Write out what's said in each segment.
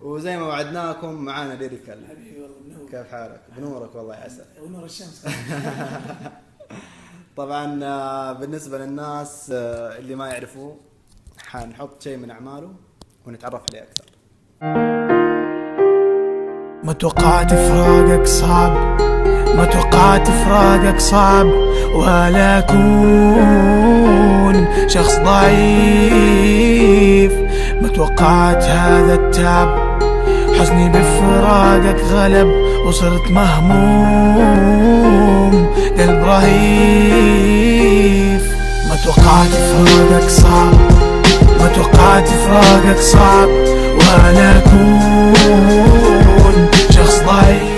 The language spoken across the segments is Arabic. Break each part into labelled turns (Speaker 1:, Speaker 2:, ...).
Speaker 1: وزي ما وعدناكم معانا ليريكال.
Speaker 2: حبيبي والله بنور.
Speaker 1: كيف حالك؟ بنورك والله يا عسل.
Speaker 2: ونور الشمس.
Speaker 1: طبعا بالنسبة للناس اللي ما يعرفوه حنحط شيء من أعماله ونتعرف عليه أكثر.
Speaker 2: ما توقعت فراقك صعب، ما توقعت فراقك صعب، ولا أكون شخص ضعيف. ما توقعت هذا التعب، حزني بفراقك غلب، وصرت مهموم قلب رهيف. ما توقعت فراقك صعب، ما توقعت فراقك صعب، ولا أكون شخص ضعيف.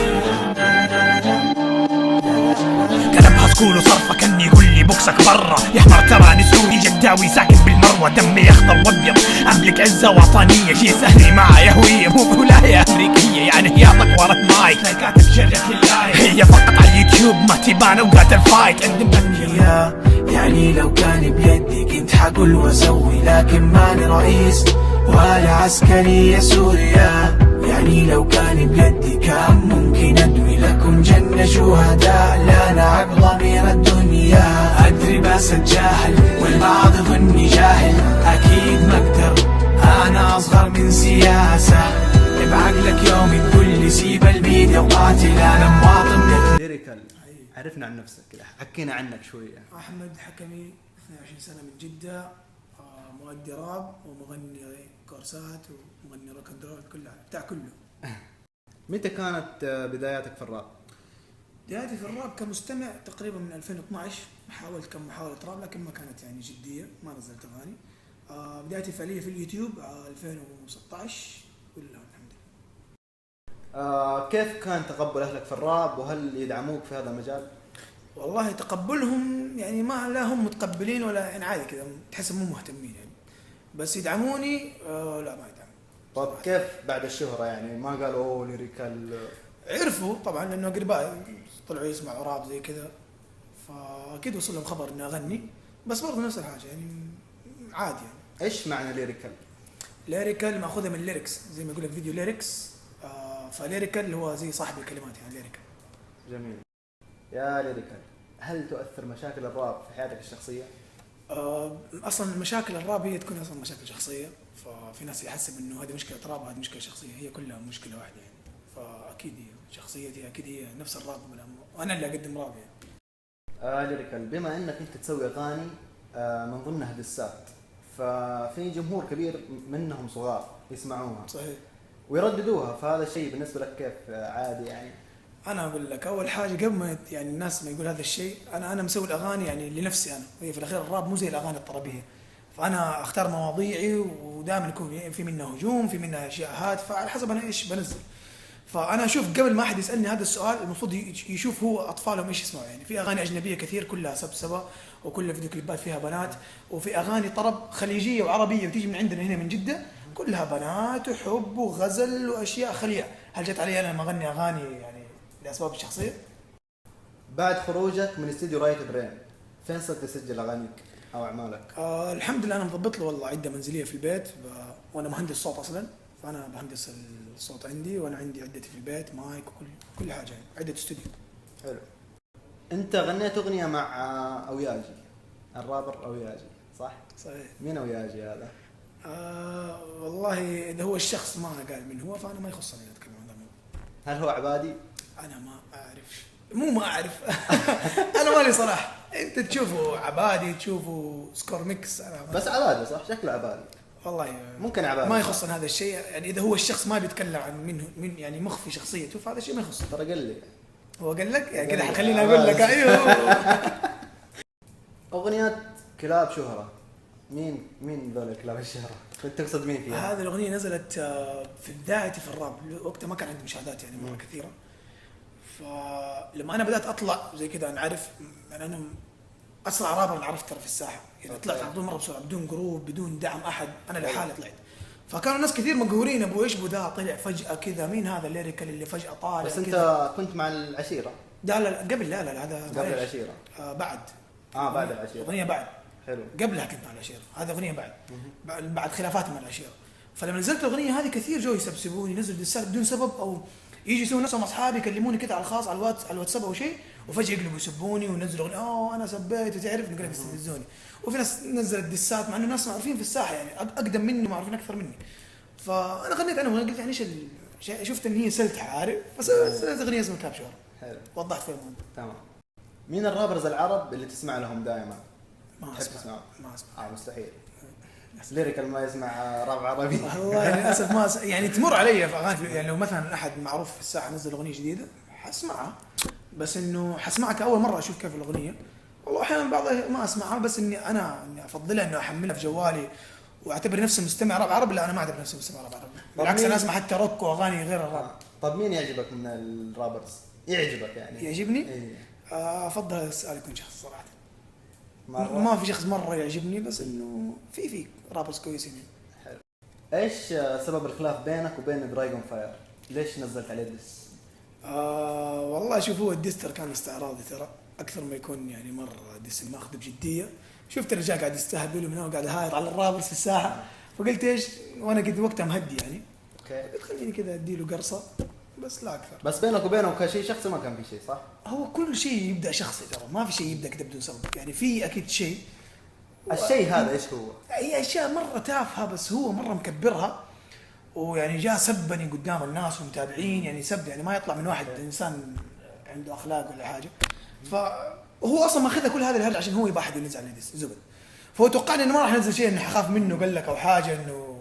Speaker 2: كلامها سكول وصرفة كان يقول لي بوكسك برا يا حمار، تراني سوري جداوي ساكن بالمروة، دمي اخضر وابيض املك عزة وطنية، شي سهل معايا هوية مو ولاية امريكية، يعني هي طقورة مايك لايكاتك شرجة اللايك، هي فقط على اليوتيوب ما تبان اوقات الفايت عند مغنية. يعني لو كان بيدي كنت حقول واسوي، لكن ماني رئيس ولا عسكري يا سوريا. يعني لو كان بيدي كان ممكن ادوي لكم جنة شهداء، لا نعب ضمير الدنيا. ادري بس اتجاهل والبعض يظني جاهل، اكيد ما اقدر انا اصغر من سياسة. بعقلك يوم تقول لي سيب الميديا وقاتل، انا مواطن.
Speaker 1: ليريكال عرفنا عن نفسك كذا، حكينا عنك شوية.
Speaker 2: احمد حكمي 22 سنة من جدة، مؤدي راب ومغني كورسات ومغني روك اند رول، كلها بتاع كله.
Speaker 1: متى كانت بداياتك في الراب؟
Speaker 2: بدايتي في الراب كمستمع تقريبا من 2012، حاولت كم محاولة راب لكن ما كانت يعني جدية، ما نزلت اغاني. بدايتي فعلية في اليوتيوب 2016 كلها الحمد
Speaker 1: لله. كيف كان تقبل اهلك في الراب، وهل يدعموك في هذا المجال؟
Speaker 2: والله تقبلهم يعني ما لا هم متقبلين ولا يعني عادي كذا، تحسهم مو مهتمين يعني، بس يدعموني لا ما يدعمون.
Speaker 1: طب كيف بعد الشهرة يعني ما قالوا اوه ليريكال؟
Speaker 2: عرفوا طبعا لانه قريباء طلعوا يسمعوا راب زي كذا، فاكيد وصل لهم خبر اني اغني، بس برضه نفس الحاجه يعني عادي يعني.
Speaker 1: ايش معنى ليريكال؟
Speaker 2: ليريكال ماخوذه من ليركس، زي ما يقول لك فيديو ليركس، فليريكال هو زي صاحب الكلمات يعني ليريكال.
Speaker 1: جميل. يا ليريكال، هل تؤثر مشاكل الراب في حياتك الشخصيه؟
Speaker 2: اصلا مشاكل الراب هي تكون اصلا مشاكل شخصيه، ففي ناس يحسب انه هذه مشكله راب وهذه مشكله شخصيه، هي كلها مشكله واحده يعني. فاكيد هي شخصيتي اكيد هي نفس الراب، وانا اللي اقدم راب يعني.
Speaker 1: ليريكال، بما انك انت تسوي اغاني من ضمنها دسات، ففي جمهور كبير منهم صغار يسمعوها
Speaker 2: صحيح
Speaker 1: ويرددوها، فهذا الشيء بالنسبه لك كيف عادي يعني؟
Speaker 2: انا اقول لك اول حاجه قبل ما يعني الناس ما يقول هذا الشيء، انا مسوي الاغاني يعني لنفسي انا، هي في الاخير الراب مو زي الاغاني الطربيه، فانا اختار مواضيعي ودائما يكون في منها هجوم في منها اشياء هادفه على حسب انا ايش بنزل. فانا اشوف قبل ما احد يسالني هذا السؤال المفروض يشوف هو اطفالهم ايش يسمعوا يعني. في اغاني اجنبيه كثير كلها سبسبه وكلها فيديو كليبات فيها بنات، وفي اغاني طرب خليجيه وعربيه وتيجي من عندنا هنا من جده كلها بنات وحب وغزل واشياء خليعه. هل جت علي انا لما اغني اغاني يعني لاسباب الشخصيه؟
Speaker 1: بعد خروجك من استديو رايت برين فين صرت تسجل اغانيك او اعمالك؟
Speaker 2: الحمد لله انا مضبط له والله عده منزليه في البيت، وانا مهندس صوت اصلا، فانا بهندس الصوت عندي، وانا عندي عدتي في البيت مايك وكل حاجه يعني، عده استوديو.
Speaker 1: حلو. انت غنيت اغنيه مع اوياجي، الرابر اوياجي صح؟
Speaker 2: صحيح.
Speaker 1: مين اوياجي هذا؟
Speaker 2: والله اذا هو الشخص ما قال من هو فانا ما يخصني اتكلم عن الموضوع.
Speaker 1: هل هو عبادي؟
Speaker 2: انا ما اعرف، مو ما اعرف. انا مالي صراحه، انت تشوفه عبادي تشوفه سكور ميكس، انا
Speaker 1: بس عبادي صح؟ شكله عبادي
Speaker 2: والله
Speaker 1: ممكن عبادي،
Speaker 2: ما يخصنا هذا الشيء يعني. اذا هو الشخص ما بيتكلم عن من يعني مخفي شخصيته فهذا الشيء ما يخصنا.
Speaker 1: ترى قال لي
Speaker 2: هو قال لك يعني كذا خليني اقول لك. ايوه.
Speaker 1: اغنيات كلاب شهره، مين ذول كلاب الشهره؟ كنت تقصد مين فيها؟
Speaker 2: هذه الاغنيه نزلت في بدايتي في الراب، وقتها ما كان عندي مشاهدات يعني مره كثيره، فلما انا بدات اطلع زي كذا نعرف يعني انا اسرع رابر عرفت ترى في الساحه يعني، طلعت على طول مره بسرعه بدون جروب بدون دعم احد، انا لحالي طلعت. فكانوا ناس كثير مقهورين ابو ايش بو ده طلع فجاه كذا، مين هذا الليريكال اللي فجاه طالع؟
Speaker 1: بس انت كنت مع العشيره؟
Speaker 2: لا قبل، لا هذا
Speaker 1: قبل العشيره.
Speaker 2: بعد
Speaker 1: بعد العشيره.
Speaker 2: اغنيه بعد.
Speaker 1: حلو.
Speaker 2: قبلها كنت مع العشيره، هذا اغنيه بعد خلافات مع العشيره.
Speaker 3: فلما نزلت الاغنيه هذه كثير جو يسبسبوني، ينزلوا دسات بدون سبب، او يجي يسوون نفسهم اصحابي يكلموني كده على الخاص على الواتساب او شيء، وفجاه يقلبوا يسبوني وينزلوا اغنيه انا سبيت وتعرف نقول يستفزوني. وفي ناس نزلت دسات مع انه ناس معروفين في الساحه يعني اقدم مني معروفين اكثر مني. فانا غنيت عنهم، قلت يعني ايش شفت ان هي سلتها عارف، بس اغنيه اسمها كابشور.
Speaker 1: حلو،
Speaker 3: وضحت فيها الموضوع.
Speaker 1: تمام. مين الرابرز العرب اللي تسمع لهم دائما؟
Speaker 3: ما اسمع.
Speaker 1: مستحيل. ليريكال ما يسمع راب عربي.
Speaker 3: والله للاسف ما يعني تمر علي في اغاني، يعني لو مثلا احد معروف في الساحه نزل اغنيه جديده حسمعها، بس انه حسمعها كاول مره اشوف كيف الاغنيه. والله احيانا بعضها ما اسمعها، بس اني افضلها انه احملها في جوالي واعتبر نفسي مستمع راب عربي. لا انا ما اعتبر نفسي مستمع راب عربي، بالعكس انا اسمع حتى روك واغاني غير الراب.
Speaker 1: طب مين يعجبك من الرابرز؟ يعجبك يعني؟
Speaker 3: يعجبني؟
Speaker 1: إيه.
Speaker 3: افضل السؤال يكون شخص صراحه.
Speaker 1: مرة.
Speaker 3: ما في شخص مره يعجبني، بس انه في رابرز كويسين.
Speaker 1: حلو. ايش سبب الخلاف بينك وبين دراجون فاير؟ ليش نزلت عليه ديس؟
Speaker 3: والله شوف، هو الديستر كان استعراضي ترى اكثر ما يكون يعني مره ديس ماخذ بجديه. شفت الرجال قاعد يستهبل ومن هو قاعد يهايط على الرابرز في الساحه، فقلت ايش، وانا كنت وقتها مهدي يعني،
Speaker 1: اوكي
Speaker 3: خليني كذا اديله قرصه بس لا اكثر.
Speaker 1: بس بينك وبينه كشيء شخصي ما كان في شيء صح؟
Speaker 3: هو كل شيء يبدا شخصي ترى، ما في شيء يبدا كذا بدون سبب يعني. في اكيد شيء،
Speaker 1: الشيء هذا ايش هو؟
Speaker 3: هي اشياء مره تافهه بس هو مره مكبرها، ويعني جاء سبني قدام الناس والمتابعين، يعني سب يعني ما يطلع من واحد انسان عنده اخلاق ولا حاجه. فهو اصلا ماخذها كل هذا الهرج عشان هو يبغى احد ينزل عليه زبد. فهو توقعني انه ما راح ينزل شيء انه حخاف منه قال لك او حاجه، انه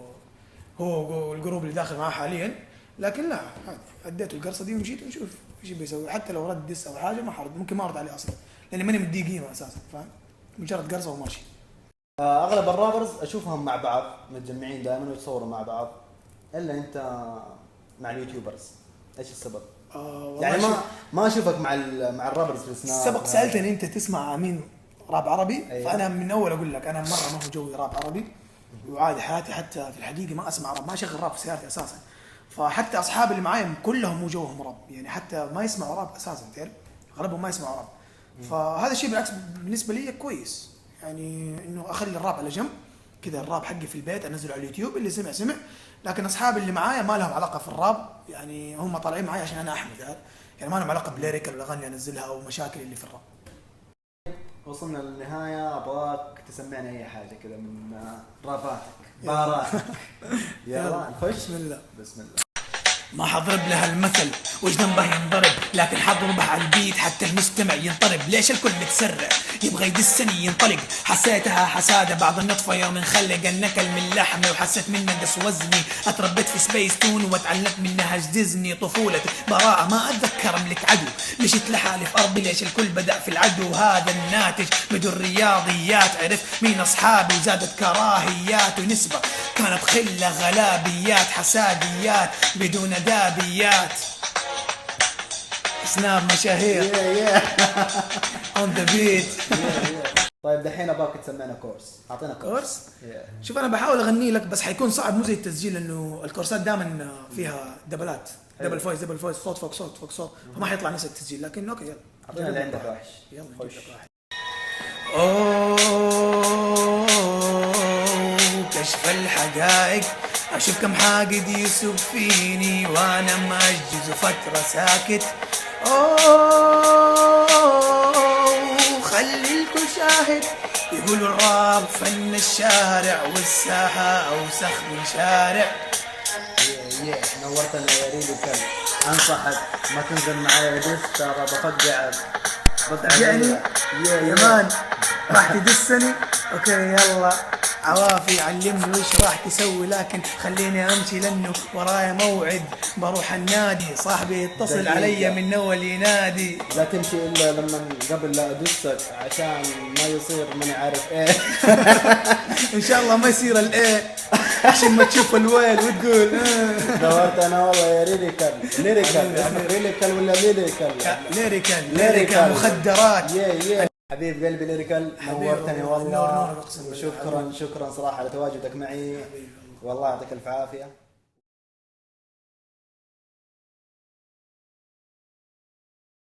Speaker 3: هو الجروب اللي داخل معاه حاليا. لكن لا عادي، اديته القرصه دي ومشيت ونشوف ايش بيسوي. حتى لو رد دس او حاجه ما حرد، ممكن ما ارد عليه اصلا لاني ماني مديه قيمه اساسا، فاهم؟ مجرد قرصه وماشي.
Speaker 1: اغلب الرابرز اشوفهم مع بعض متجمعين دائما ويتصوروا مع بعض، الا انت مع اليوتيوبرز، ايش السبب؟ يعني ما اشوفك مع الرابرز في السناب.
Speaker 3: سبق سالتني انت تسمع مين راب عربي؟
Speaker 1: أيوة.
Speaker 3: فانا من اول اقول لك انا مره ما هو جوي راب عربي، وعادي حياتي حتى في الحقيقه ما اسمع راب، ما اشغل راب في سيارتي اساسا. فحتى اصحابي اللي معايا كلهم مو جوهم راب، يعني حتى ما يسمعوا راب اساسا، تعرف اغلبهم ما يسمعوا راب. فهذا الشيء بالعكس بالنسبه لي كويس، يعني انه اخلي الراب على جنب كذا، الراب حقي في البيت انزله على اليوتيوب، اللي سمع. لكن اصحابي اللي معايا ما لهم علاقه في الراب، يعني هم طالعين معايا عشان انا احمد هذا، يعني ما لهم علاقه بليريكال والاغاني انزلها او مشاكل اللي في الراب.
Speaker 1: وصلنا للنهايه، ابغاك تسمعنا اي حاجه كذا من راباتك باراتك. يلا نخش.
Speaker 3: بسم الله.
Speaker 2: ما حضرب لها المثل وش ذنبه ينضرب، لكن حضربها على البيت حتى المستمع ينطرب. ليش الكل متسرع يبغى يدسني ينطلق، حسيتها حسادة بعض النطفة يوم انخلق النكل من لحمي، وحسيت منه قص وزني. اتربيت في سبيس تون وتعلمت منها ديزني، طفولة براءة ما اتذكر املك عدو، مشيت لحالي في ارضي. ليش الكل بدأ في العدو، هذا الناتج بدون رياضيات. عرفت مين اصحابي وزادت كراهيات، ونسبة كانت خلة غلابيات، حساديات بدون دابيات. سناب مشاهير اون ذا بيت.
Speaker 1: طيب دحين ابغاك تسمعنا كورس، اعطينا
Speaker 3: كورس. شوف انا بحاول اغني لك بس حيكون صعب، مو زي التسجيل لانه الكورسات دائما فيها دبلات، دبل فويس صوت فوق صوت، فما حيطلع نفس التسجيل. لكن اوكي يلا
Speaker 1: اعطينا اللي عندك وحش.
Speaker 3: يلا
Speaker 1: خش.
Speaker 2: كشف الحقائق، اشوف كم حاقد يسب فيني وانا مأجز فترة ساكت. خلي الكل شاهد، يقولوا الراب فن الشارع والساحة اوسخ من شارع.
Speaker 1: نورتنا يا ريدي كلب، انصحك ما تنزل معايا ديس، ترى بفقعك.
Speaker 3: يعني يا مان راح تدسني. اوكي يلا عوافي علمني وش راح تسوي، لكن خليني امشي لانه ورايا موعد بروح النادي. صاحبي يتصل علي من اول ينادي،
Speaker 1: لا تمشي الا لما قبل لا ادسك عشان ما يصير ماني عارف ايه.
Speaker 3: ان شاء الله ما يصير الايه عشان ما تشوف الويل وتقول.
Speaker 1: دورت انا والله يا ليريكال ولا ليريكال
Speaker 3: مخدرات.
Speaker 1: حبيب قلبي ليريكال، نورتني والله. شكرا صراحه على تواجدك معي، والله يعطيك الف عافيه.